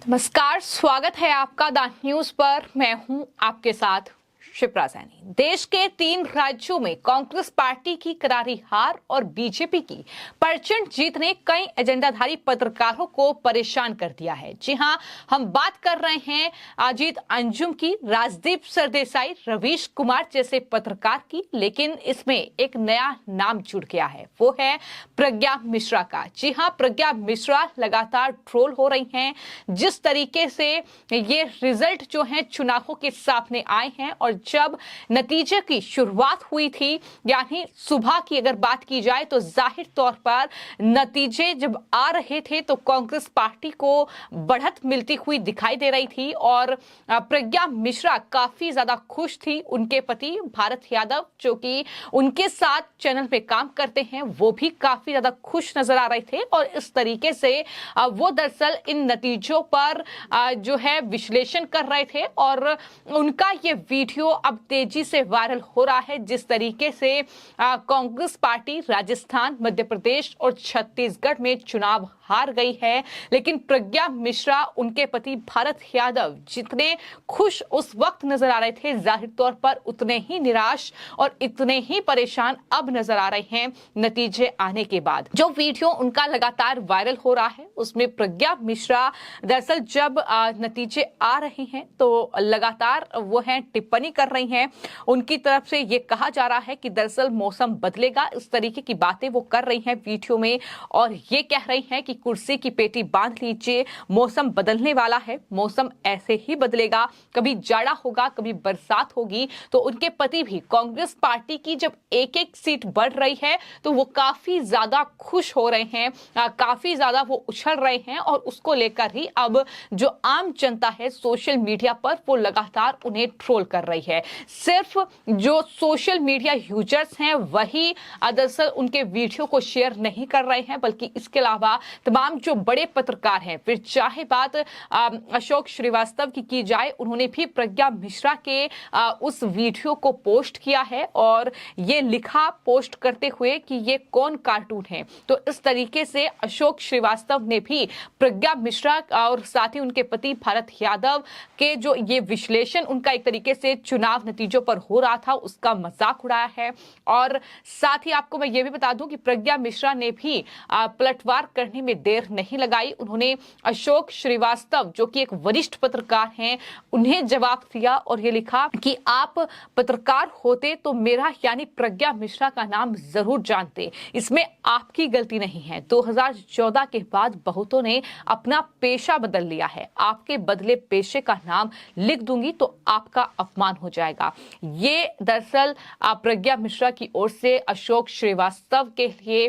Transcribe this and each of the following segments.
नमस्कार, स्वागत है आपका द न्यूज पर। मैं हूं आपके साथ शिप्रा सैनी। देश के 3 राज्यों में कांग्रेस पार्टी की करारी हार और बीजेपी की प्रचंड जीत ने कई एजेंडाधारी पत्रकारों को परेशान कर दिया है। जी हां, हम बात कर रहे हैं अजीत अंजुम की, राजदीप सरदेसाई, रवीश कुमार जैसे पत्रकार की। लेकिन इसमें एक नया नाम जुड़ गया है, वो है प्रज्ञा मिश्रा का। जी हां, प्रज्ञा मिश्रा लगातार ट्रोल हो रही हैं। जिस तरीके से ये रिजल्ट जो है चुनावों के सामने आए हैं और जब नतीजे की शुरुआत हुई थी, यानी सुबह की अगर बात की जाए तो जाहिर तौर पर नतीजे जब आ रहे थे तो कांग्रेस पार्टी को बढ़त मिलती हुई दिखाई दे रही थी और प्रज्ञा मिश्रा काफी ज्यादा खुश थी। उनके पति भारत यादव, जो कि उनके साथ चैनल पे काम करते हैं, वो भी काफी ज्यादा खुश नजर आ रहे थे और इस तरीके से वो दरअसल इन नतीजों पर जो है विश्लेषण कर रहे थे और उनका ये वीडियो अब तेजी से वायरल हो रहा है। जिस तरीके से कांग्रेस पार्टी राजस्थान, मध्य प्रदेश और छत्तीसगढ़ में चुनाव हार गई है, लेकिन प्रज्ञा मिश्रा, उनके पति भारत यादव जितने खुश उस वक्त नजर आ रहे थे, जाहिर तौर पर उतने ही निराश और इतने ही परेशान अब नजर आ रहे हैं नतीजे आने के बाद। जो वीडियो उनका लगातार वायरल हो रहा है उसमें प्रज्ञा मिश्रा दरअसल जब नतीजे आ रहे हैं तो लगातार वो है टिप्पणी कर रही हैं। उनकी तरफ से ये कहा जा रहा है कि दरअसल मौसम बदलेगा, इस तरीके की बातें वो कर रही हैं वीडियो में और ये कह रही हैं कि कुर्सी की पेटी बांध लीजिए, मौसम बदलने वाला है, मौसम ऐसे ही बदलेगा, कभी जाड़ा होगा, कभी बरसात होगी। तो उनके पति भी कांग्रेस पार्टी की जब एक एक सीट बढ़ रही है तो वो काफी ज्यादा खुश हो रहे हैं, काफी ज्यादा वो उछल रहे हैं और उसको लेकर ही अब जो आम जनता है सोशल मीडिया पर वो लगातार उन्हें ट्रोल कर रही है। सिर्फ जो सोशल मीडिया यूजर्स हैं वही दरअसल उनके वीडियो को शेयर नहीं कर रहे हैं, बल्कि इसके अलावा तमाम जो बड़े पत्रकार हैं, फिर चाहे बात अशोक श्रीवास्तव की जाए, उन्होंने भी प्रज्ञा मिश्रा के उस वीडियो को पोस्ट किया है और ये लिखा पोस्ट करते हुए कि ये कौन कार्टून है। तो इस तरीके से अशोक श्रीवास्तव ने भी प्रज्ञा मिश्रा और साथ ही उनके पति भारत यादव के जो ये विश्लेषण उनका एक तरीके से चुनाव नतीजों पर हो रहा था उसका मजाक उड़ाया है। और साथ ही आपको मैं ये भी बता दूं कि प्रज्ञा मिश्रा ने भी पलटवार करने में देर नहीं लगाई। उन्होंने अशोक श्रीवास्तव, जो कि एक वरिष्ठ पत्रकार हैं, उन्हें जवाब दिया और ये लिखा कि आप पत्रकार होते तो मेरा यानी प्रज्ञा मिश्रा का नाम जरूर जानते, इसमें आपकी गलती नहीं है। 2014 के बाद बहुतों ने अपना पेशा बदल लिया है, आपके बदले पेशे का नाम लिख दूंगी तो आपका अपमान हो जाएगा। ये दरअसल प्रज्ञा मिश्रा की ओर से अशोक श्रीवास्तव के लिए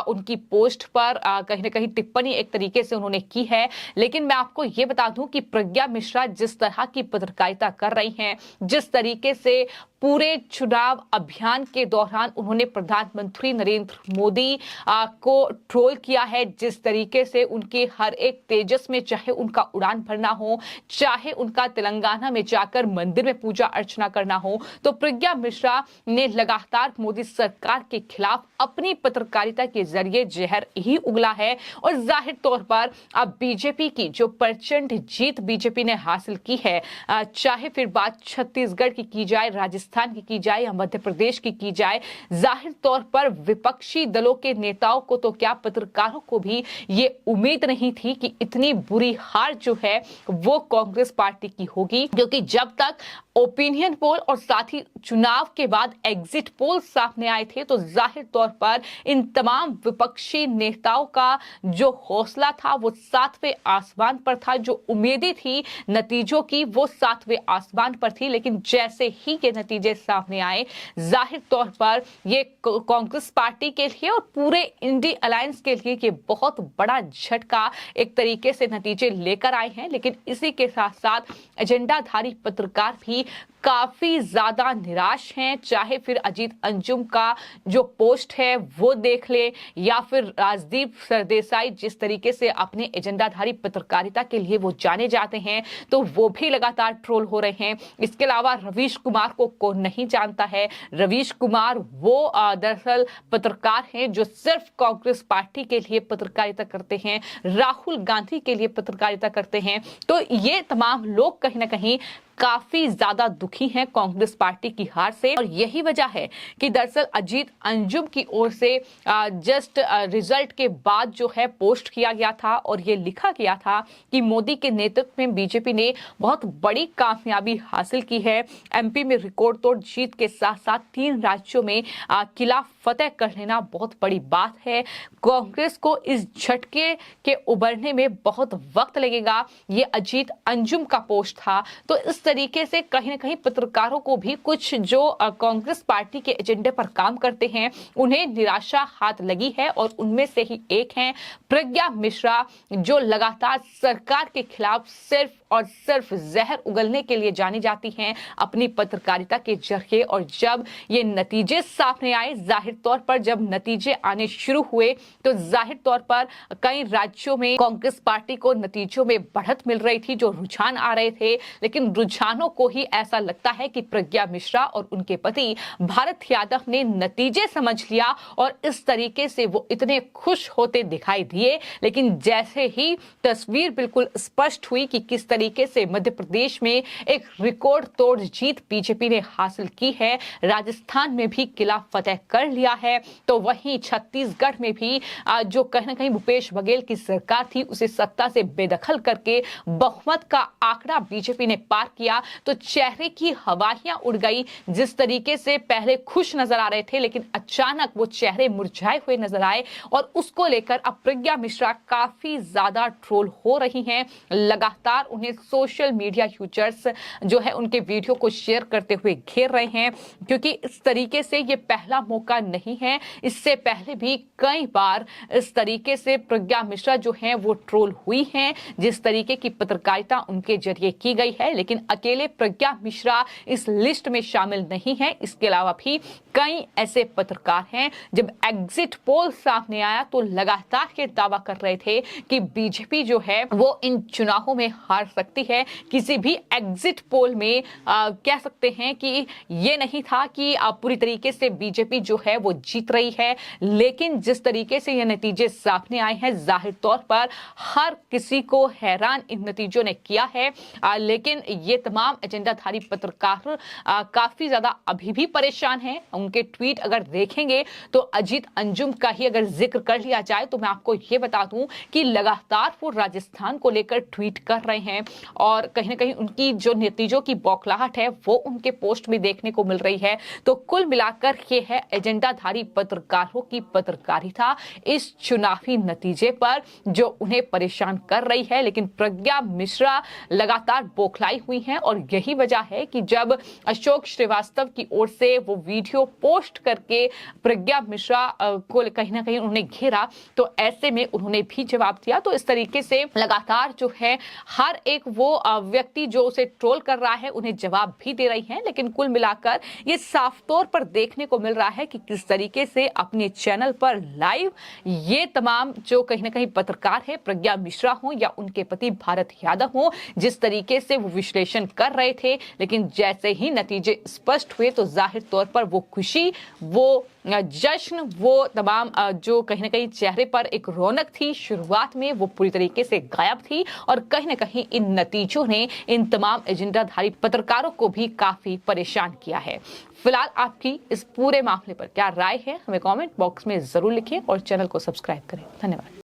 उनकी पोस्ट पर कहीं ना कहीं टिप्पणी एक तरीके से उन्होंने की है। लेकिन मैं आपको ये बता दूं कि प्रज्ञा मिश्रा जिस तरह की पत्रकारिता कर रही हैं, जिस तरीके से पूरे चुनाव अभियान के दौरान उन्होंने प्रधानमंत्री नरेंद्र मोदी को ट्रोल किया है, जिस तरीके से उनके हर एक तेजस में, चाहे उनका उड़ान भरना हो, चाहे उनका तेलंगाना में जाकर मंदिर में पूजा अर्चना करना हो, तो प्रज्ञा मिश्रा ने लगातार मोदी सरकार के खिलाफ अपनी पत्रकारिता के जरिए जहर ही उगला है। और जाहिर तौर पर अब बीजेपी की जो प्रचंड जीत बीजेपी ने हासिल की है, चाहे फिर बात छत्तीसगढ़ की जाए, राजस्थान की जाए या मध्य प्रदेश की जाए, जाहिर तौर पर विपक्षी दलों के नेताओं को तो क्या, पत्रकारों को भी ये उम्मीद नहीं थी कि इतनी बुरी हार जो है वो कांग्रेस पार्टी की होगी। क्योंकि जब तक ओपिनियन पोल और साथ ही चुनाव के बाद एग्जिट पोल सामने आए थे तो जाहिर तौर पर इन तमाम विपक्षी नेताओं का जो हौसला था वो 7वें आसमान पर था, जो उम्मीदें थी नतीजों की वो 7वें आसमान पर थी। लेकिन जैसे ही ये नतीजे सामने आए, जाहिर तौर पर ये कांग्रेस पार्टी के लिए और पूरे इंडी अलायंस के लिए ये बहुत बड़ा झटका एक तरीके से नतीजे लेकर आए हैं। लेकिन इसी के साथ साथ एजेंडाधारी पत्रकार भी काफी ज्यादा निराश हैं, चाहे फिर अजीत अंजुम का जो पोस्ट है वो देख ले या फिर राजदीप सरदेसाई जिस तरीके से अपने एजेंडाधारी पत्रकारिता के लिए वो जाने जाते हैं तो वो भी लगातार ट्रोल हो रहे हैं। इसके अलावा रवीश कुमार को को नहीं जानता है, रवीश कुमार वो दरअसल पत्रकार हैं जो सिर्फ कांग्रेस पार्टी के लिए पत्रकारिता करते हैं, राहुल गांधी के लिए पत्रकारिता करते हैं। तो ये तमाम लोग कहीं ना कहीं काफी ज्यादा दुखी हैं कांग्रेस पार्टी की हार से, और यही वजह है कि दरअसल अजीत अंजुम की ओर से जस्ट रिजल्ट के बाद जो है पोस्ट किया गया था और ये लिखा गया था कि मोदी के नेतृत्व में बीजेपी ने बहुत बड़ी कामयाबी हासिल की है। एमपी में रिकॉर्ड तोड़ जीत के साथ साथ 3 राज्यों में किला फतेह कर लेना बहुत बड़ी बात है। कांग्रेस को इस झटके के उबरने में बहुत वक्त लगेगा। ये अजीत अंजुम का पोस्ट था। तो इस तरीके से कहीं ना कहीं पत्रकारों को भी कुछ जो कांग्रेस पार्टी के एजेंडे पर काम करते हैं उन्हें निराशा हाथ लगी है, और उनमें से ही एक हैं प्रज्ञा मिश्रा, जो लगातार सरकार के खिलाफ सिर्फ और सिर्फ जहर उगलने के लिए जानी जाती हैं अपनी पत्रकारिता के जरिए। और जब ये नतीजे सामने आए, जाहिर तौर पर जब नतीजे आने शुरू हुए तो जाहिर तौर पर कई राज्यों में कांग्रेस पार्टी को नतीजों में बढ़त मिल रही थी, जो रुझान आ रहे थे, लेकिन रुझानों को ही ऐसा लगता है कि प्रज्ञा मिश्रा और उनके पति भारत यादव ने नतीजे समझ लिया और इस तरीके से वो इतने खुश होते दिखाई दिए। लेकिन जैसे ही तस्वीर बिल्कुल स्पष्ट हुई कि किस तरीके से मध्य प्रदेश में एक रिकॉर्ड तोड़ जीत बीजेपी ने हासिल की है, राजस्थान में भी किला फतेह कर लिया है, तो वहीं छत्तीसगढ़ में भी जो कहीं ना कहीं भूपेश बघेल की सरकार थी उसे सत्ता से बेदखल करके बहुमत का आंकड़ा बीजेपी ने पार किया, तो चेहरे की हवाइयां उड़ गई। जिस तरीके से पहले खुश नजर आ रहे थे, लेकिन अचानक वो चेहरे मुरझाए हुए नजर आए, और उसको लेकर अब प्रज्ञा मिश्रा काफी ज्यादा ट्रोल हो रही हैं। लगातार उन्हें सोशल मीडिया यूजर्स जो है उनके वीडियो को शेयर करते हुए घेर रहे हैं, क्योंकि इस तरीके से ये पहला मौका नहीं है। इससे पहले भी कई बार इस तरीके से प्रज्ञा मिश्रा जो है वो ट्रोल हुई हैं, जिस तरीके की पत्रकारिता उनके जरिए की गई है। लेकिन अकेले प्रज्ञा मिश्रा इस लिस्ट में शामिल नहीं है, इसके अलावा भी कई ऐसे पत्रकार हैं। जब एग्जिट पोल सामने आया तो लगातार ये दावा कर रहे थे कि बीजेपी जो है वो इन चुनावों में हार सकती है। किसी भी एग्जिट पोल में कह सकते हैं कि ये नहीं था कि पूरी तरीके से बीजेपी जो है वो जीत रही है, लेकिन जिस तरीके से ये नतीजे सामने आए हैं, जाहिर तौर पर हर किसी को हैरान इन नतीजों ने किया है। लेकिन ये तमाम एजेंडाधारी पत्रकार काफी ज्यादा अभी भी परेशान हैं। उनके ट्वीट अगर देखेंगे तो अजीत अंजुम का ही अगर जिक्र कर लिया जाए तो मैं आपको ये बता दूं कि लगातार वो राजस्थान को लेकर ट्वीट कर रहे हैं, और कहीं ना कहीं उनकी जो नतीजों की बौखलाहट है वो उनके पोस्ट में देखने को मिल रही है। तो कुल मिलाकर ये है एजेंडाधारी पत्रकारों की पत्रकारिता इस चुनावी नतीजे पर जो उन्हें परेशान कर रही है। लेकिन प्रज्ञा मिश्रा लगातार बौखलाई हुई हैं, और यही वजह है कि जब अशोक श्रीवास्तव की ओर से वो वीडियो पोस्ट करके प्रज्ञा मिश्रा को कहीं ना कहीं उन्होंने घेरा, तो ऐसे में उन्होंने भी जवाब दिया। तो इस तरीके से लगातार जो है हर एक वो व्यक्ति जो उसे ट्रोल कर रहा है उन्हें जवाब भी दे रही हैं। लेकिन कुल मिलाकर ये साफ तौर पर देखने को मिल रहा है कि किस तरीके से अपने चैनल पर लाइव ये तमाम जो कहीं ना कहीं पत्रकार है, प्रज्ञा मिश्रा हो या उनके पति भारत यादव हो, जिस तरीके से वो विश्लेषण कर रहे थे, लेकिन जैसे ही नतीजे स्पष्ट हुए तो जाहिर तौर पर वो खुशी, वो जश्न, वो तमाम जो कहीं ना कहीं चेहरे पर एक रौनक थी शुरुआत में, वो पूरी तरीके से गायब थी। और कहीं ना कहीं इन नतीजों ने इन तमाम एजेंडाधारी पत्रकारों को भी काफी परेशान किया है। फिलहाल आपकी इस पूरे मामले पर क्या राय है, हमें कमेंट बॉक्स में जरूर लिखें और चैनल को सब्सक्राइब करें। धन्यवाद।